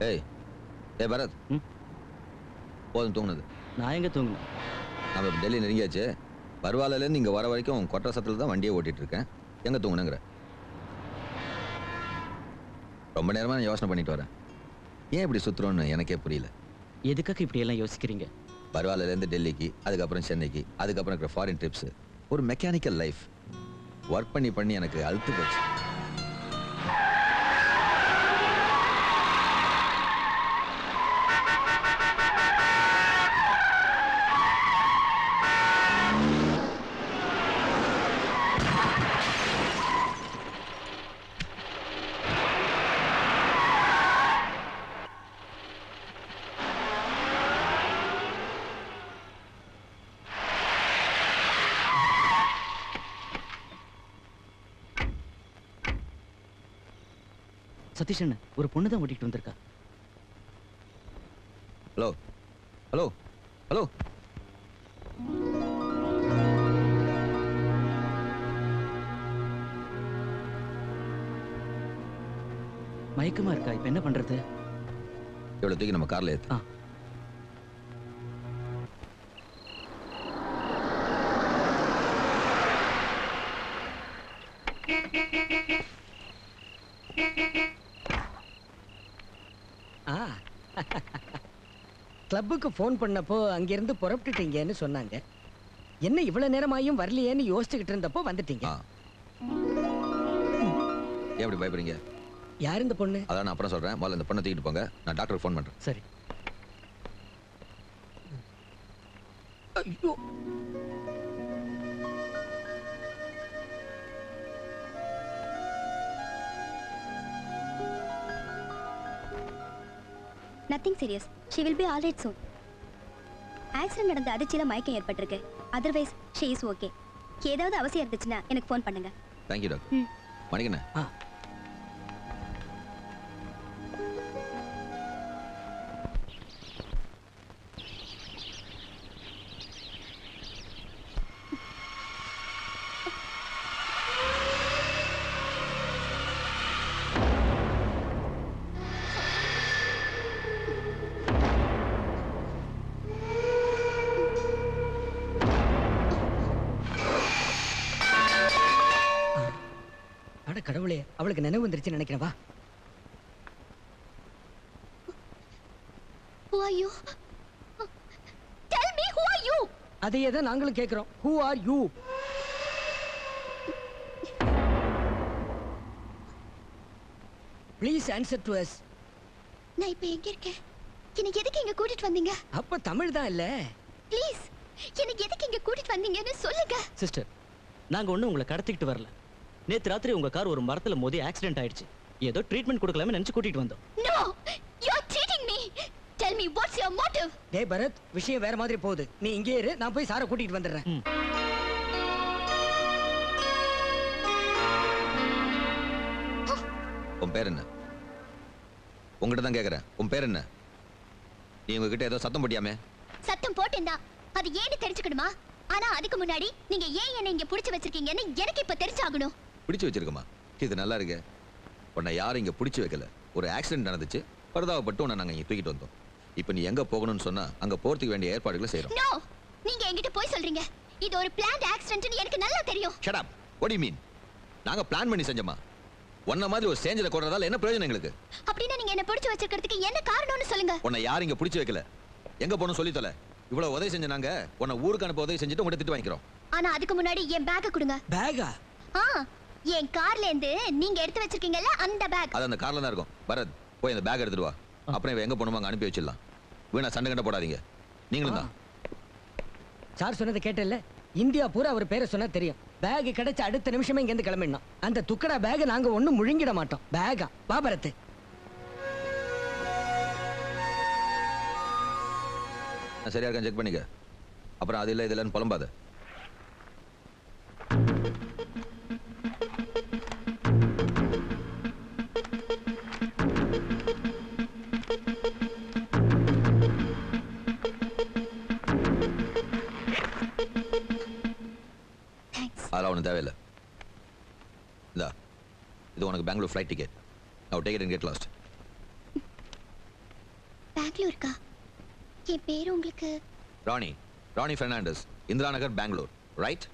ஏய் ஏய் பரத், போதும் தூங்குனது. நான் எங்க தூங்கினேன்? நம்ம டெல்லி நெருங்கியாச்சு. பர்வாலேருந்து இங்கே வர வரைக்கும் கொற்ற சத்தில் தான் வண்டியை ஓட்டிகிட்டு இருக்கேன். எங்கே தூங்குனுங்கிற? ரொம்ப நேரமாக நான் யோசனை பண்ணிட்டு வரேன். ஏன் இப்படி சுற்றுறோன்னு எனக்கே புரியல. எதுக்காக இப்படி எல்லாம் யோசிக்கிறீங்க? பர்வாலேருந்து டெல்லிக்கு, அதுக்கப்புறம் சென்னைக்கு, அதுக்கப்புறம் இருக்கிற ஃபாரின் ட்ரிப்ஸு. ஒரு மெக்கானிக்கல் லைஃப். ஒர்க் பண்ணி பண்ணி எனக்கு அழுத்து போச்சு. சதீஷ் அண்ணன், ஒரு பொண்ணு தான் ஓட்டிட்டு வந்திருக்கா. Hello hello hello. மயக்கமா இருக்கா? இப்ப என்ன பண்றது? இவ்வளவு தூக்கி நம்ம கார்ல ஏத்து. கிளப்புக்கு ஃபோன் பண்ணப்போ அங்கிருந்து புறப்பட்டுட்டீங்கன்னு சொன்னாங்க. என்ன இவ்வளவு நேரமாயும் வரலையேன்னு யோசிச்சுக்கிட்டு இருந்தப்போ வந்துட்டீங்க. ஏன் அப்படி பயப்படுறீங்க? யார் இந்த பொண்ணு? அதான் நான் அப்புறம் சொல்றேன். முதல்ல இந்த பொண்ணை தூக்கிட்டு போங்க. நான் டாக்டருக்கு ஃபோன் பண்றேன். சரி. ஐயோ, nothing serious. She will be all right soon. Accident நடந்த அதிர்ச்சியில மயக்கம் ஏற்பட்டிருக்கு. Otherwise she is okay. ஏதாவது அவசியம் இருந்துச்சுன்னா எனக்கு ஃபோன் பண்ணுங்க. Thank you doctor. மணிக்கண்ணே. கடவுளே, அவளுக்கு நினைவு வந்துருச்சு நினைக்கிறேன். வா. Who are you? Tell me, who are you? அதையே தான் நாங்களும் கேக்குறோம். Who are you? Please answer to us. நான் இப்ப எங்க இருக்கேன்? எனக்கு எதுக்கு இங்க கூட்டிட்டு வந்தீங்க? அப்ப தமிழ் தான் இல்ல. ப்ளீஸ், எனக்கு எதுக்கு இங்க கூட்டிட்டு வந்தீங்கன்னு சொல்லுங்க. சிஸ்டர், நாங்க ஒண்ணு உங்களை கடத்திக்கிட்டு வரல. நேத்து ராத்திரி உங்க கார் ஒரு மரத்துல மோதி ஆக்சிடென்ட் ஆயிடுச்சு. ஏதோ ட்ரீட்மெண்ட் கொடுக்கலாம்னு நினைச்சு கூட்டிட்டு வந்தோம். No, you are cheating me. Tell me what's your motive? டேய் பரத், விஷயம் வேற மாதிரி போகுது. நீ இங்கே இரு, நான் போய் சாரை கூட்டிட்டு வந்துடுறேன். உன் பேர் என்ன? உங்ககிட்ட தான் கேக்குறேன். உன் பேர் என்ன? நீ உங்ககிட்ட ஏதோ சத்தம் போட்டியாமே? சத்தம் போட்டேன்டா. அது ஏன்னு தெரிஞ்சுக்கணுமா? ஆனா அதுக்கு முன்னாடி நீங்க ஏன் என்ன இங்க புடிச்சு வச்சிருக்கீங்கன்னு எனக்கு இப்ப தெரிஞ்சாகணும். பிடிச்சு வச்சிருக்கமா? இது நல்லா இருக்கு. உன்னை யாரும் இங்க பிடிச்சு வைக்கல. ஒரு ஆக்சிடென்ட் நடந்துச்சு. பரிதாபப்பட்டு உன்னை நாங்க இங்க தூக்கிட்டு வந்தோம். இப்போ நீ எங்க போகணும்னு சொன்னா அங்க போறதுக்கு வேண்டிய ஏற்பாடுகளை செய்றோம். நோ, நீங்க என்கிட்ட போய் சொல்றீங்க. இது ஒரு பிளான்ட் ஆக்சிடென்ட்னு எனக்கு நல்லா தெரியும். Shut up. What do you mean? நாங்க பிளான் பண்ணி செஞ்சோமா? உன்ன மாதிரி ஒரு சேஞ்சரை கொறறதால என்ன பிரயோஜனம் எங்களுக்கு? அப்படினா நீங்க என்ன பிடிச்சு வச்சிருக்கிறதுக்கு என்ன காரணம்னு சொல்லுங்க. உன்னை யாரும் இங்க பிடிச்சு வைக்கல. எங்க போகணும் சொல்லி தொலை. இவ்வளவு உதவி செஞ்ச நாங்க உன்னை ஊருக்கு அனுப்ப உதவி செஞ்சுட்டு உங்கள்ட்ட திட்டு வாங்கிக்கிறோம். ஆனா அதுக்கு முன்னாடி என் பேக்க கொடுங்க. பேகா? என் கார்ல இருந்து நீங்க எடுத்து வச்சிருக்கீங்கல்ல அந்த பேக். அது அந்த கார்ல தான் இருக்கும். பரத், போய் அந்த பேக் எடுத்துட்டு வா. அப்புறம் இவ எங்க போணுமோ அங்க அனுப்பி வச்சிடலாம். வீணா சண்டை கண்ட போடாதீங்க. நீங்களும் தான். சார் சொன்னதை கேட்டல? இந்தியா பூரா அவர் பேரை சொன்னா தெரியும். பேக் கிடைச்ச அடுத்த நிமிஷமே இங்க இருந்து கிளம்பிடணும். அந்த துக்கடா பேக் நாங்க ஒண்ணும் முழுங்கிட மாட்டோம். பேகா? வா பரத். சரியா இருக்கான்னு செக் பண்ணிக்க. அப்புறம் அது இல்ல இது இல்லன்னு புலம்பாத. அதெல்லாம் ஒன்றும் தேவையில்லை. இந்தா, இது உனக்கு Bangalore flight ticket. Now take it and get lost. பெங்களூருக்கா? என் பேர் உங்களுக்கு ராணி ராணி பெர்னாண்டஸ், இந்திரா நகர், பெங்களூர். ரைட்?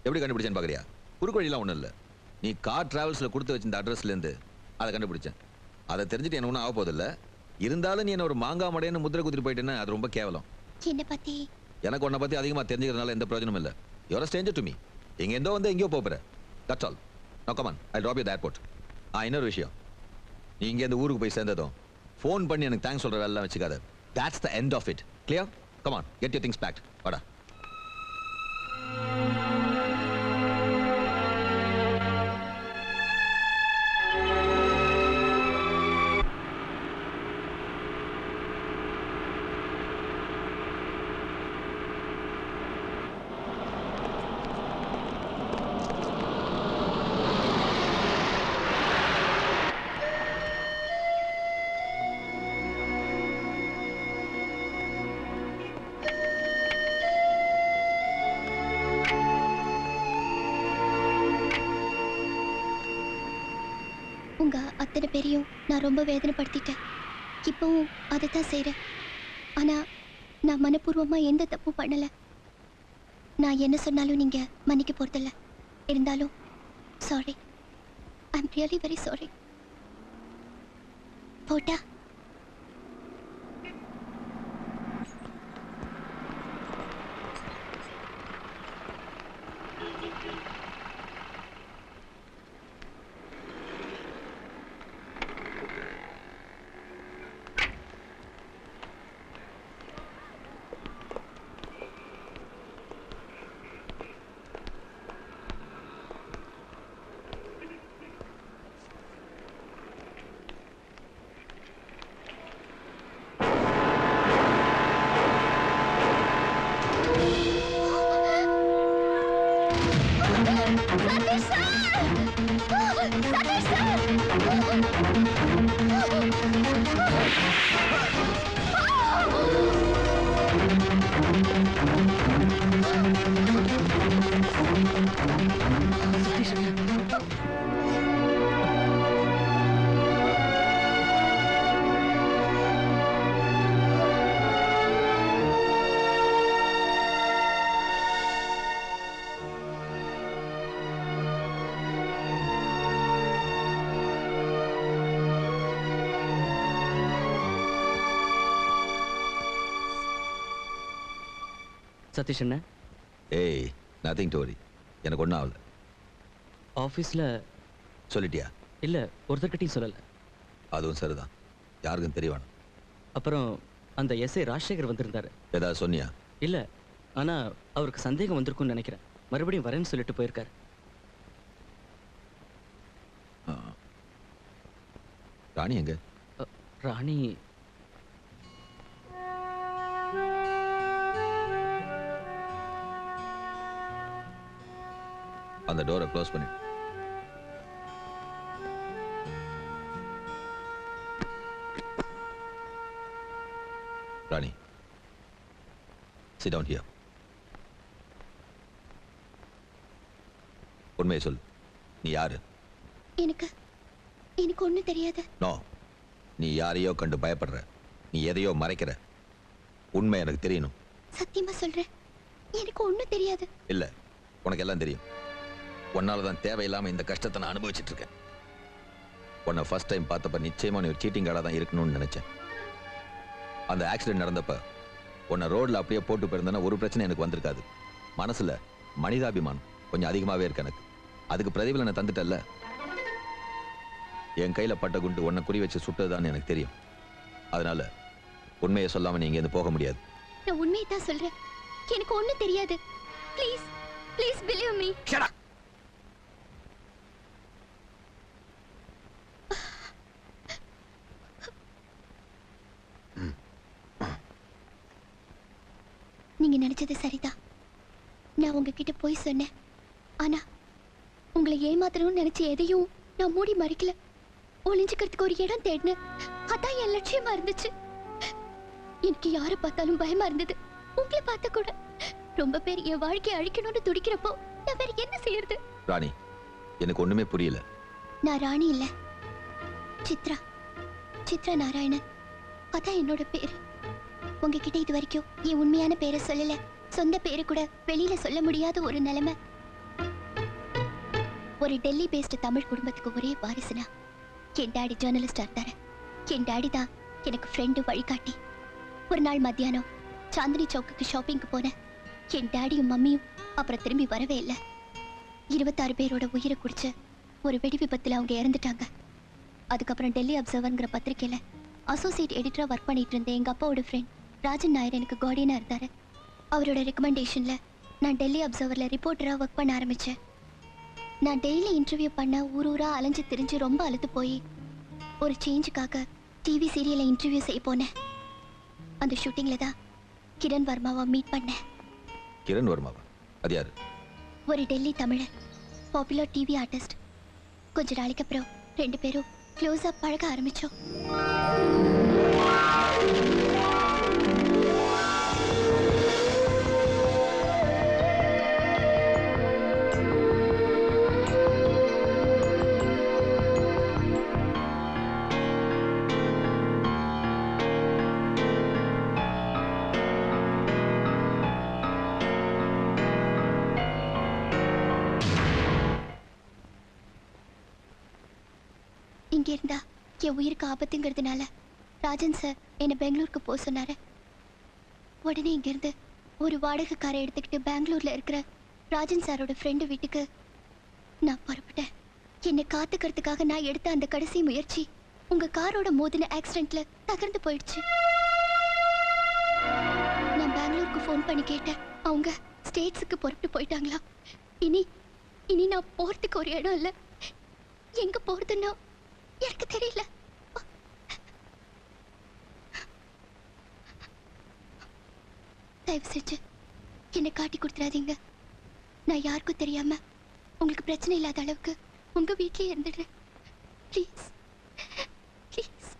எப்படி கண்டுபிடிச்சேன்னு பாக்குறியா? குறுக்கு வழியெல்லாம் ஒண்ணும் இல்ல. நீ கார் டிராவல்ஸ்ல கொடுத்து வச்சிருந்த அட்ரஸ்ல இருந்து அதை கண்டுபிடிச்சேன். அதை தெரிஞ்சுட்டு என்ன ஒன்றும் ஆக போதில்ல. இருந்தாலும் நீ என்ன ஒரு மாங்கா மடையன்னு முத்திரை குத்திட்டு போயிட்டேன்னா அது ரொம்ப கேவலம். என்ன பத்தி? எனக்கு உன்னை பத்தி அதிகமா தெரிஞ்சுக்கிறதுனால எந்த பிரயோஜனமும் இல்ல. You are stranger to me. எங்க எந்தோ வந்து எங்கேயோ போற. That's all. No come on, I drop you the airport. இன்னொரு விஷயம், நீ இங்க இந்த ஊருக்கு போய் சேர்ந்ததும் ஃபோன் பண்ணி எனக்கு தேங்க்ஸ் சொல்ற வேலை வச்சுக்காத. That's the end of it. Clear? Come on, get your things packed. வாடா. உங்க அத்தனை பேரையும் நான் ரொம்ப வேதனைப்படுத்திட்டேன். இப்பவும் அதை தான் செய்கிறேன். ஆனால் நான் மனப்பூர்வமா எந்த தப்பும் பண்ணலை. நான் என்ன சொன்னாலும் நீங்க மன்னிக்க போறதில்ல. இருந்தாலும் sorry, I am really very sorry. போட்டா சதீஷ் என்ன? ஏய், நதிங் டு வரி. எனக்கு ஒன்றும் ஆகல. ஆஃபீஸில் சொல்லிட்டியா? இல்லை, ஒருத்தர்கிட்டையும் சொல்லலை. அதுவும் சரிதான், யாருக்கும் தெரிய வேணும். அப்புறம் அந்த எஸ்ஐ ராஜசேகர் வந்திருந்தாரு. ஏதாவது சொன்னியா? இல்லை, ஆனால் அவருக்கு சந்தேகம் வந்திருக்கும்னு நினைக்கிறேன். மறுபடியும் வரேன்னு சொல்லிட்டு போயிருக்காரு. ராணி எங்க? ராணி அந்த டோரை க்ளோஸ் பண்ணி. ராணி, sit down here. உண்மையை சொல்லு, நீ யாரு? எனக்கு ஒன்றும் தெரியாது. நோ, நீ யாரையோ கண்டு பயப்படுற, நீ எதையோ மறைக்கிற. உண்மை எனக்கு தெரியணும். சத்தியமா சொல்றேன், எனக்கு ஒன்றும் தெரியாது. இல்ல, உனக்கு எல்லாம் தெரியும். உன்னாலதான் தேவையில்லாம இந்த கஷ்டத்தை நான் அனுபவிச்சுட்டு இருக்கேன். உன்னை ஃபர்ஸ்ட் டைம் பார்த்தப்ப நிச்சயமா நீ ஒரு சீட்டிங் கார்டா தான் இருக்கணும்னு நினைச்சேன். அந்த ஆக்சிடென்ட் நடந்தப்ப உன்னை ரோட்ல அப்படியே போட்டு போயிருந்தேன்னா ஒரு பிரச்சனை எனக்கு வந்திருக்காது. மனசுல மனிதாபிமானம் கொஞ்சம் அதிகமாவே இருக்கு எனக்கு. அதுக்கு பிரதிபலனை தந்துட்டல்ல. என் கையில பட்ட குண்டு உன்னை குறி வச்சு சுட்டதுதான் எனக்கு தெரியும். அதனால உண்மையை சொல்லாம நீங்க இருந்து போக முடியாது. நான் உண்மையை தான் சொல்றேன், எனக்கு ஒன்றும் தெரியாது. Please please believe me. நீங்க நினைச்சது சரிதான். நான் உங்ககிட்ட போய் சொன்னேன். ஆனா உங்களை ஏமாத்தணும்னு நினைச்ச எதையும் நான் மூடி மறைக்கல. ஒளிஞ்சுக்கிறதுக்கு ஒரு இடம் தேடினேன். அதான் என் லட்சியமா இருந்துச்சு. எனக்கு யாரை பார்த்தாலும் பயமா இருந்தது. உங்களை பார்த்த கூட. ரொம்ப பேர் என் வாழ்க்கையை அழிக்கணும்னு துடிக்கிறப்போ நான் வேற என்ன செய்யறது? ராணி, எனக்கு ஒண்ணுமே புரியல. நான் ராணி இல்ல, சித்ரா நாராயணன். அதான் என்னோட பேரு. உங்ககிட்ட இது வரைக்கும் என் உண்மையான பேரை சொல்லல. சொந்த பேரு கூட வெளியில சொல்ல முடியாத ஒரு நிலைமை. ஒரு டெல்லி பேஸ்ட் தமிழ் குடும்பத்துக்கு ஒரே வாரிசுனா என் டாடி ஜேர்னலிஸ்டா இருந்தாரு. என் டாடி தான் எனக்கு ஃப்ரெண்டு, வழிகாட்டி. ஒரு நாள் மத்தியானம் சாந்தினி சௌக்குக்கு ஷாப்பிங்க்கு போனேன். என் டாடியும் மம்மியும் அப்புறம் திரும்பி வரவே இல்லை. 26 பேரோட உயிரை குடிச்சு ஒரு வெடி விபத்துல அவங்க இறந்துட்டாங்க. அதுக்கப்புறம் டெல்லி அப்சர்வர்ங்கிற பத்திரிக்கையில அசோசியேட் எடிட்டரா ஒர்க் பண்ணிட்டு இருந்த எங்க அப்பாவோட ஃப்ரெண்ட் ராஜன் நாயர் எனக்கு கார்டியனா இருந்தாரு. அவரோட ரெக்கமெண்டேஷன்ல நான் டெல்லி அப்சர்வர்ல ரிப்போர்ட்டரா ஒர்க் பண்ண ஆரம்பிச்சேன். நான் டெய்லி இன்டர்வியூ பண்ண ஊரூரா அலைஞ்சு திரிஞ்சு ரொம்ப அழுத்து போய் ஒரு சேஞ்சுக்காக டிவி சீரியல்ல இன்டர்வியூ செய்ய போனேன். அந்த ஷூட்டிங்ல தான் கிரண் வர்மாவை மீட் பண்ணேன். கிரண் வர்மாவா? அது யாரு? ஒரு டெல்லி தமிழர், பாப்புலர் டிவி ஆர்டிஸ்ட். கொஞ்ச நாளைக்கு அப்புறம் 2 பேரும் க்ளோஸா பழக ஆரம்பிச்சோம். இங்க இருந்தா என் உயிருக்கு ஆபத்துங்கிறதுனால ராஜன் சார் என்னை பெங்களூருக்கு போக சொன்னாரு. உடனே இங்கிருந்து ஒரு வாடகை காரை எடுத்துக்கிட்டு பெங்களூர்ல இருக்கிற ராஜன் சாரோட ஃப்ரெண்டு வீட்டுக்கு நான் புறப்பட்டேன். என்னை காத்துக்கிறதுக்காக நான் எடுத்த அந்த கடைசி முயற்சி உங்க காரோட மோதின ஆக்சிடென்ட்ல தகர்ந்து போயிடுச்சு. நான் பெங்களூருக்கு ஃபோன் பண்ணி கேட்டேன். அவங்க ஸ்டேட்ஸுக்கு புறப்பட்டு போயிட்டாங்களா. இனி நான் போறதுக்கு ஒரு இடம் இல்லை. எங்க போறதுன்னா எனக்கு தெரியல. தயவு செஞ்சு என்னை காட்டி கொடுத்துறாதீங்க. நான் யாருக்கும் தெரியாம உங்களுக்கு பிரச்சனை இல்லாத அளவுக்கு உங்க வீட்லயே இருந்துடுறேன். Please please.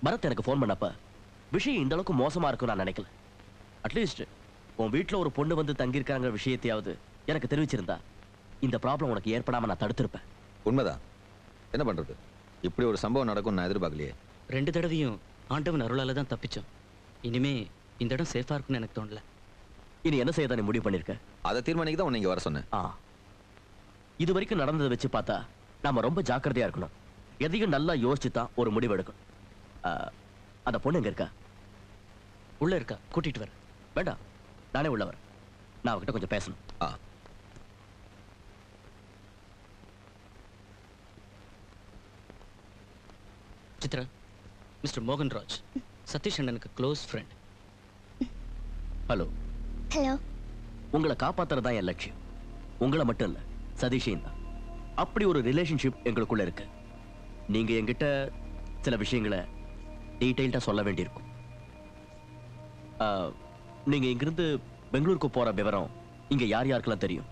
பரத் எனக்கு ஃபோன் பண்ணப்ப விஷயம் இந்த அளவுக்கு மோசமா இருக்கும் நான் நினைக்கல. அட்லீஸ்ட் உன் வீட்டுல ஒரு பொண்ணு வந்து தங்கியிருக்காங்க விஷயத்தையாவது எனக்கு தெரிவிச்சிருந்தா இந்த ப்ராப்ளம் உனக்கு ஏற்படாம நான் தடுத்திருப்பேன். உண்மைதான். என்ன பண்றது, இப்படி ஒரு சம்பவம் நடக்கும் நான் எதிர்பார்க்கலையே. 2 தடவையும் ஆண்டவன் அருளால தான் தப்பிச்சோம். இனிமே இந்த இடம் சேஃபா இருக்கும்னு எனக்கு தோணல. இனி என்ன செய்ய நீ முடிவு பண்ணிருக்க? அதை தீர்மானிக்க தான் உன்னை இங்க வர சொன்னேன். இது வரைக்கும் நடந்ததை வச்சு பார்த்தா நாம ரொம்ப ஜாக்கிரதையா இருக்கணும். எதையும் நல்லா யோசிச்சு தான் ஒரு முடிவு எடுக்கணும். அந்த பொண்ணு எங்க இருக்கா? உள்ள இருக்கா, கூட்டிட்டு வர. வேண்டாம், நானே உள்ள வரேன். நான் அவகிட்ட கொஞ்சம் பேசணும். ஆ சித்ரா, மிஸ்டர் மோகன்ராஜ், சதீஷ் அண்ணனுக்கு க்ளோஸ் ஃப்ரெண்ட். ஹலோ. ஹலோ. உங்களை காப்பாத்துறதா என் லட்சியம். உங்களை மட்டும் இல்ல, சதீஷையும் தான். அப்படி ஒரு ரிலேஷன்ஷிப் எங்களுக்குள்ள இருக்கு. நீங்க என்கிட்ட சில விஷயங்களை டீடைல்டா சொல்ல வேண்டியிருக்கும். நீங்க இங்கிருந்து பெங்களூருக்கு போற விவரம் இங்க யார் யாருக்கெல்லாம் தெரியும்?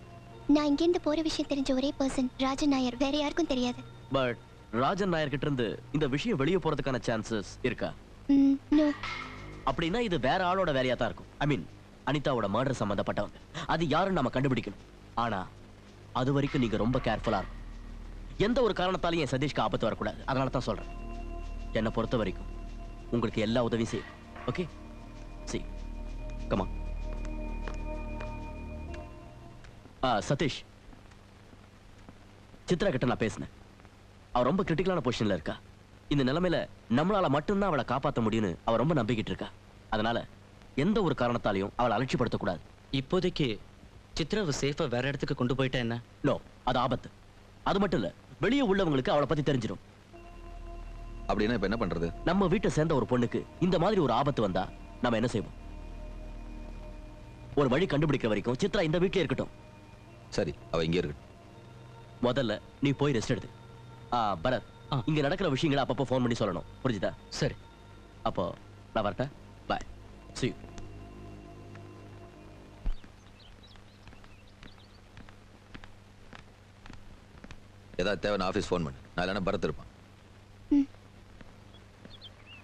நான் இங்கேருந்து போற விஷயம் தெரிஞ்ச ஒரே பர்சன் ராஜன் நாயர், வேற யாருக்கும் தெரியாது. பட் ராஜன் நாயர் கிட்ட இருந்து இந்த விஷயம் வெளியே போறதுக்கான சான்சஸ் இருக்கா? நோ. அப்படின்னா இது வேற ஆளோட வேலையா தான் இருக்கும். ஐ மீன் அனிதாவோட மர்டர் சம்பந்தப்பட்டவங்க. அது யாருன்னு நாம கண்டுபிடிக்கணும். ஆனா அது வரைக்கும் நீங்க ரொம்ப கேர்ஃபுல்லா இருக்கும். எந்த ஒரு காரணத்தாலையும் என் சதீஷ்க்கு ஆபத்து வரக்கூடாது. அதனால தான் சொல்றேன். என்னை பொறுத்த வரைக்கும் உங்களுக்கு எல்லா உதவியும் செய்யும். ஓகே, சி கமா. சதீஷ், சித்ரா கிட்ட நான் பேசினேன். அவ ரொம்ப கிரிட்டிக்கலான பொசிஷன்ல இருக்கா. இந்த நிலைமையில நம்மளால மட்டும்தான் அவளை காப்பாற்ற முடியும்னு அவ ரொம்ப நம்பிக்கிட்டு இருக்கா. அதனால எந்த ஒரு காரணத்தாலையும் அவளை அலட்சிப்படுத்தக்கூடாது. இப்போதைக்கு சித்ராவை சேஃபா வேற இடத்துக்கு கொண்டு போயிட்டா என்ன? நோ, அது ஆபத்து. அது மட்டும் இல்ல, வெளியே உள்ளவங்களுக்கு அவளை பத்தி தெரிஞ்சிடும். அப்படின்னா இப்ப என்ன பண்றது? நம்ம வீட்டை சேர்ந்த ஒரு பொண்ணுக்கு இந்த மாதிரி ஒரு ஆபத்து வந்தா நம்ம என்ன செய்வோம்? ஒரு வழி கண்டுபிடிக்கிற வரைக்கும் சித்ரா இந்த வீட்லயே இருக்கட்டும். சரி, அவ இங்கே இருக்கட்டும். முதல்ல நீ போய் ரெஸ்ட் எடுத்து. பரத், இங்க நடக்கிற விஷயங்களை அப்பப்போ ஃபோன் பண்ணி சொல்லணும். புரிஞ்சுதா? சரி. அப்போ நான் வரட்டேன். பாய். See you. ஏதாவது தேவை ஆஃபீஸ் ஃபோன் பண்ணு. நான் இல்லைன்னா பரத் இருப்பான். ம்.